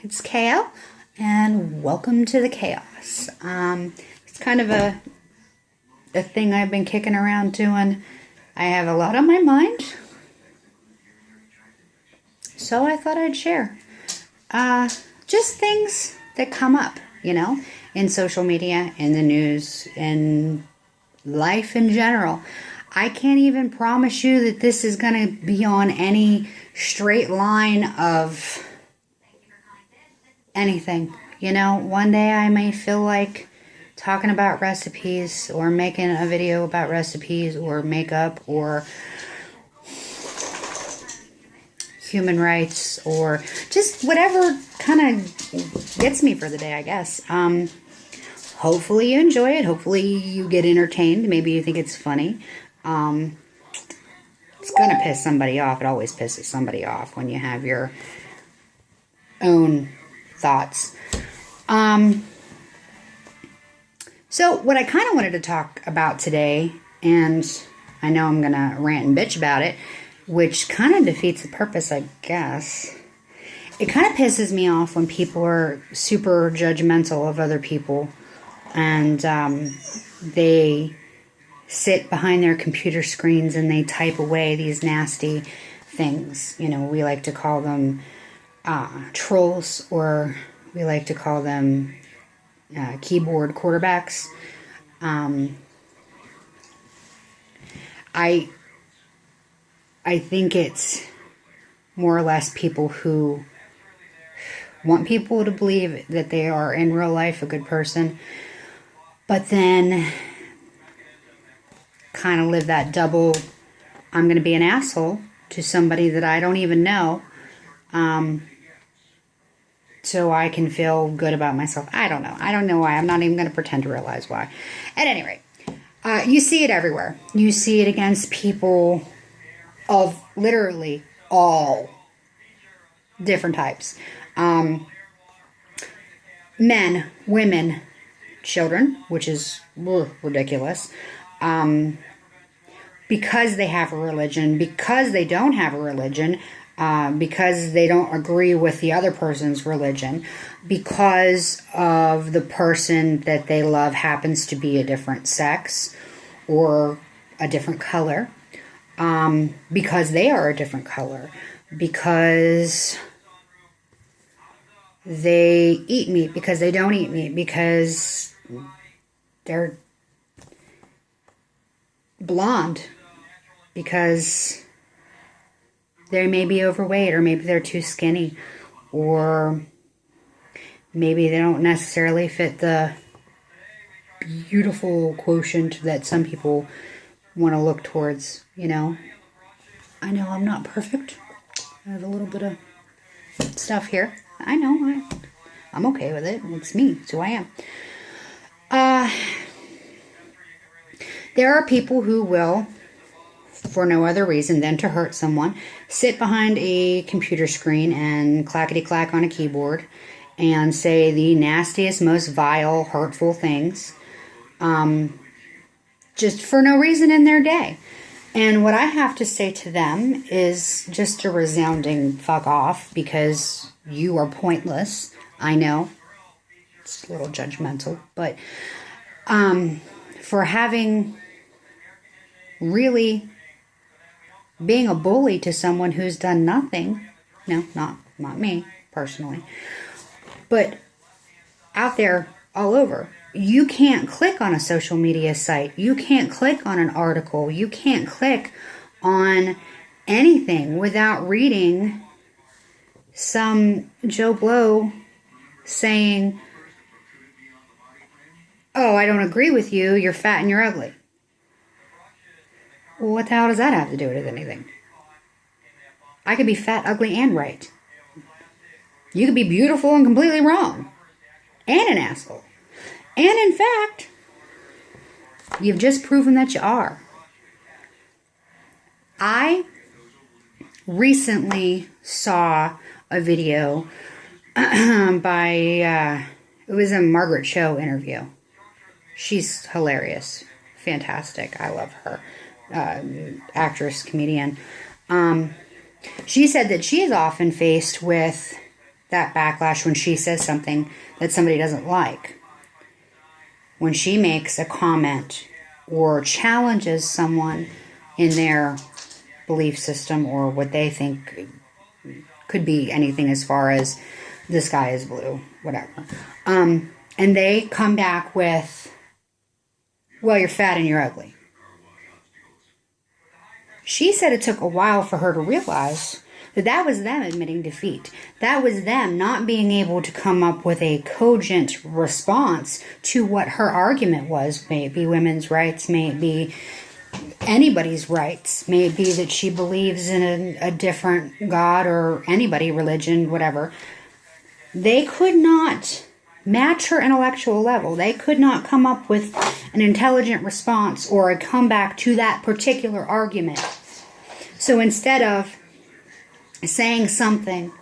it's Kale, and welcome to the chaos. It's kind of a thing I've been kicking around doing. I have a lot on my mind, so I thought I'd share. Just things that come up, in social media, in the news, in life in general. I can't even promise you that this is going to be on any straight line of anything. One day I may feel like talking about recipes or making a video about recipes or makeup or human rights or just whatever kind of gets me for the day, I guess. Hopefully you enjoy it. Hopefully you get entertained. Maybe you think it's funny. It's going to piss somebody off. It always pisses somebody off when you have your own thoughts. So what I kind of wanted to talk about today, and I know I'm going to rant and bitch about it, which kind of defeats the purpose, I guess. It kind of pisses me off when people are super judgmental of other people and they sit behind their computer screens and they type away these nasty things. We like to call them trolls, or we like to call them keyboard quarterbacks. I think it's more or less people who want people to believe that they are in real life a good person, but then kind of live that double, I'm going to be an asshole to somebody that I don't even know, so I can feel good about myself. I don't know. I don't know why. I'm not even going to pretend to realize why. At any rate, you see it everywhere. You see it against people of literally all different types. Men, women, children, which is ridiculous. Because they have a religion, because they don't have a religion, because they don't agree with the other person's religion, because of the person that they love happens to be a different sex or a different color, because they are a different color, because they eat meat, because they don't eat meat, because they're blonde, because they may be overweight, or maybe they're too skinny, or maybe they don't necessarily fit the beautiful quotient that some people want to look towards, I know I'm not perfect. I have a little bit of stuff here. I know. I'm okay with it. It's me. It's who I am. There are people who will, for no other reason than to hurt someone, sit behind a computer screen and clackety-clack on a keyboard and say the nastiest, most vile, hurtful things, just for no reason in their day. And what I have to say to them is just a resounding fuck off, because you are pointless. I know. It's a little judgmental, but for having really being a bully to someone who's done nothing. No, not me, personally. But out there, all over. You can't click on a social media site. You can't click on an article. You can't click on anything without reading some Joe Blow saying, "Oh, I don't agree with you. You're fat and you're ugly." Well, what the hell does that have to do with anything? I could be fat, ugly, and right. You could be beautiful and completely wrong. And an asshole. And in fact, you've just proven that you are. I recently saw a video by, it was a Margaret Cho interview. She's hilarious. Fantastic. I love her. Actress, comedian. She said that she is often faced with that backlash when she says something that somebody doesn't like. When she makes a comment or challenges someone in their belief system or what they think could be anything as far as the sky is blue, whatever. And they come back with, well, you're fat and you're ugly. She said it took a while for her to realize that that was them admitting defeat. That was them not being able to come up with a cogent response to what her argument was. May it be women's rights, may it be anybody's rights, may it be that she believes in a different God or anybody, religion, whatever. They could not match her intellectual level. They could not come up with an intelligent response or a comeback to that particular argument. So instead of saying something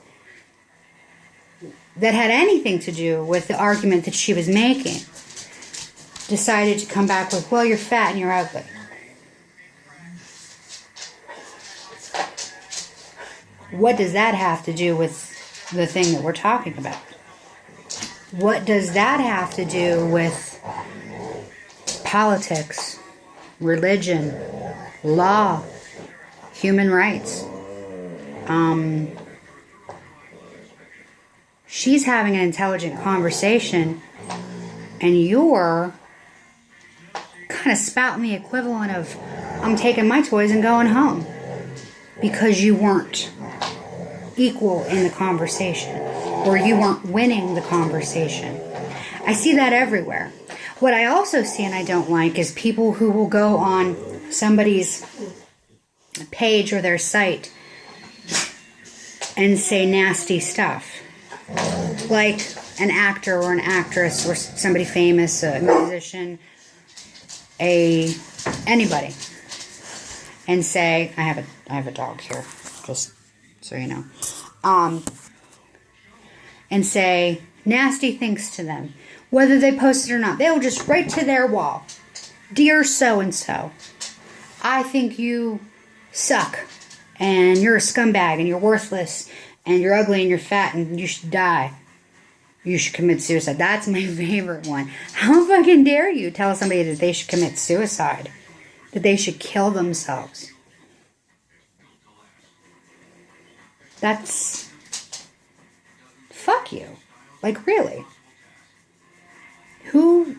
that had anything to do with the argument that she was making, decided to come back with, well, you're fat and you're ugly. What does that have to do with the thing that we're talking about? What does that have to do with politics, religion, law, human rights? She's having an intelligent conversation, and you're kind of spouting the equivalent of, I'm taking my toys and going home, because you weren't equal in the conversation, or you weren't winning the conversation. I see that everywhere. What I also see and I don't like is people who will go on somebody's page or their site and say nasty stuff. Like an actor or an actress or somebody famous, a musician, anybody. And say, I have a dog here, just so you know. And say nasty things to them. Whether they post it or not. They'll just write to their wall. Dear so-and-so, I think you suck. And you're a scumbag. And you're worthless. And you're ugly and you're fat. And you should die. You should commit suicide. That's my favorite one. How fucking dare you tell somebody that they should commit suicide? That they should kill themselves? That's... fuck you. Like, really. Who...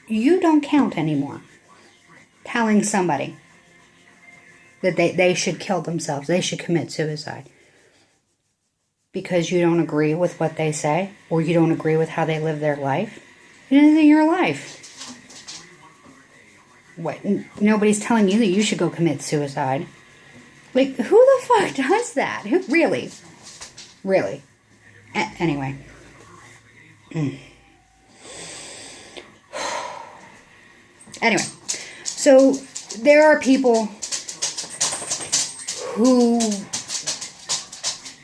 you don't count anymore. Telling somebody that they should kill themselves. They should commit suicide. Because you don't agree with what they say. Or you don't agree with how they live their life. It isn't your life. What? Nobody's telling you that you should go commit suicide. Like, who the fuck does that? Who, really? Really? Anyway. Anyway. So, there are people who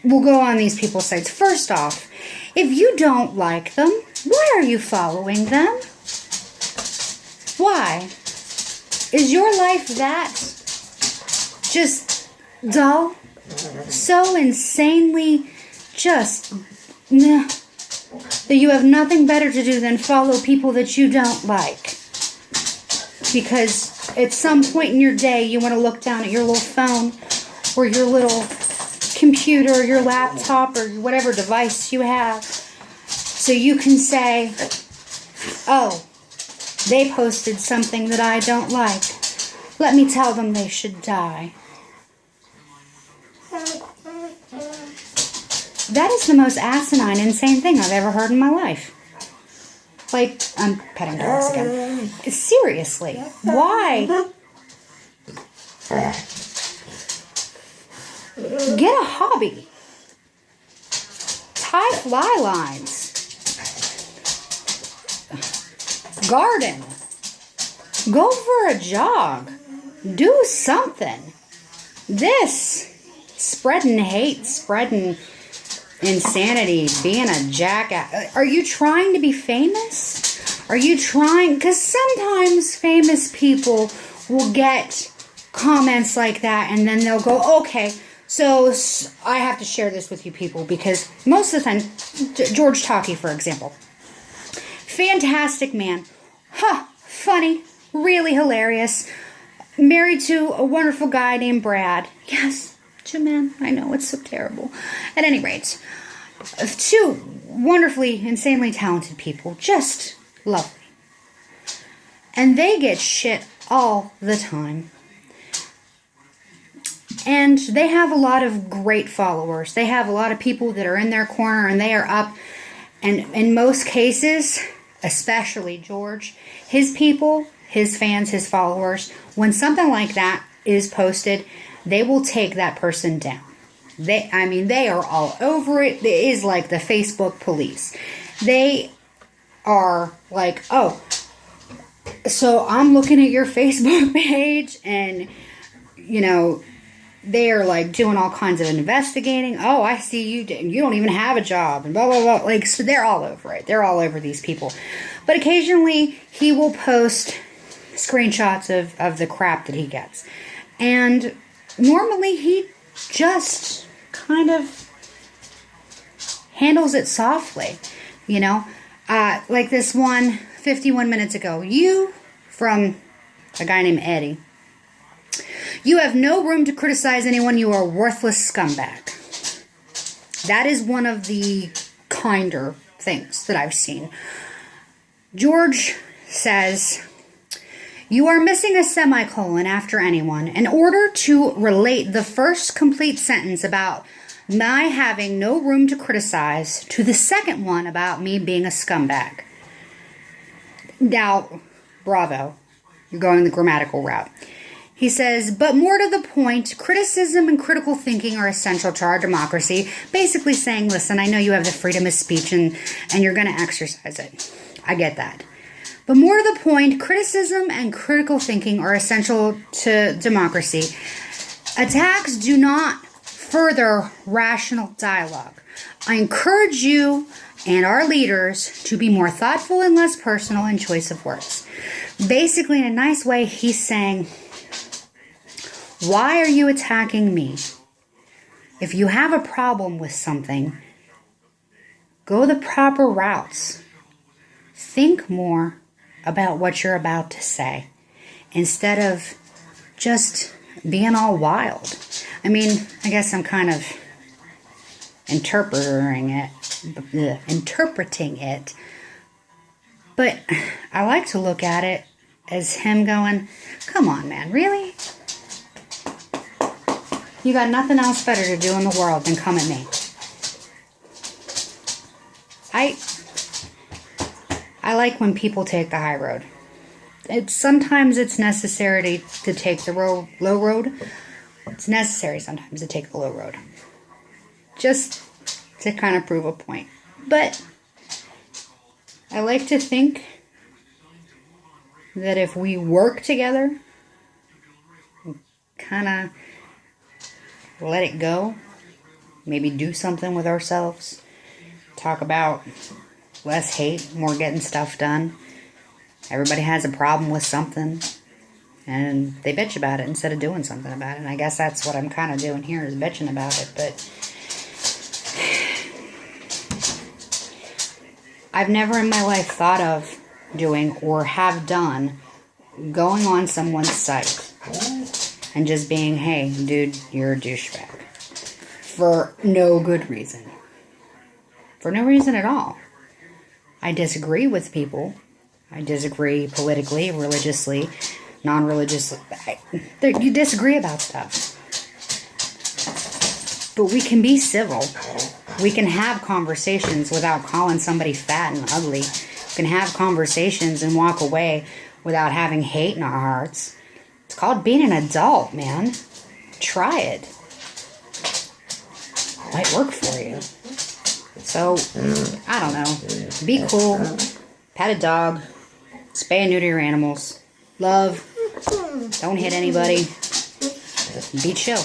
will go on these people's sites. First off, if you don't like them, why are you following them? Why? Is your life that just dull? So insanely just that you have nothing better to do than follow people that you don't like? Because at some point in your day, you want to look down at your little phone or your little computer or your laptop or whatever device you have so you can say, oh, they posted something that I don't like. Let me tell them they should die. That is the most asinine, insane thing I've ever heard in my life. Like, I'm petting dogs again. Seriously, why? Get a hobby. Tie fly lines. Garden. Go for a jog. Do something. This spreading hate, spreading insanity, being a jackass. Are you trying to be famous? Are you trying? Because sometimes famous people will get comments like that and then they'll go, okay, So I have to share this with you people because most of the time, George Takei, for example, fantastic man, funny, really hilarious, married to a wonderful guy named Brad. Yes, 2 men. I know, it's so terrible. At any rate, 2 wonderfully, insanely talented people, just lovely. And they get shit all the time. And they have a lot of great followers. They have a lot of people that are in their corner and they are up. And in most cases, especially George, his people, his fans, his followers, when something like that is posted, they will take that person down. They are all over it. It is like the Facebook police. They are like, oh, so I'm looking at your Facebook page and, you know, they're like doing all kinds of investigating. Oh, I see you don't even have a job and blah, blah, blah. Like, so they're all over it. They're all over these people. But occasionally he will post screenshots of the crap that he gets. And normally he just kind of handles it softly, you know. Like this one 51 minutes ago. You, from a guy named Eddie. You have no room to criticize anyone. You are a worthless scumbag. That is one of the kinder things that I've seen. George says, you are missing a semicolon after anyone in order to relate the first complete sentence about my having no room to criticize to the second one about me being a scumbag. Now, bravo. You're going the grammatical route. He says, but more to the point, criticism and critical thinking are essential to our democracy. Basically saying, listen, I know you have the freedom of speech and you're going to exercise it. I get that. But more to the point, criticism and critical thinking are essential to democracy. Attacks do not further rational dialogue. I encourage you and our leaders to be more thoughtful and less personal in choice of words. Basically, in a nice way, he's saying, why are you attacking me? If you have a problem with something, go the proper routes. Think more about what you're about to say instead of just being all wild. I mean, I guess I'm kind of interpreting it, but I like to look at it as him going, come on, man, really? You got nothing else better to do in the world than come at me. I like when people take the high road. Sometimes it's necessary to take the low road. It's necessary sometimes to take the low road. Just to kind of prove a point. But I like to think that if we work together, kind of let it go, maybe do something with ourselves, talk about less hate, more getting stuff done. Everybody has a problem with something, and they bitch about it instead of doing something about it. And I guess that's what I'm kind of doing here, is bitching about it. But I've never in my life thought of doing or have done going on someone's site and just being, hey, dude, you're a douchebag. For no good reason. For no reason at all. I disagree with people. I disagree politically, religiously, non-religiously. You disagree about stuff. But we can be civil. We can have conversations without calling somebody fat and ugly. We can have conversations and walk away without having hate in our hearts. It's called being an adult, man. Try it. It might work for you. So, I don't know. Be cool. Pet a dog. Spay and neuter your animals. Love. Don't hit anybody. Be chill.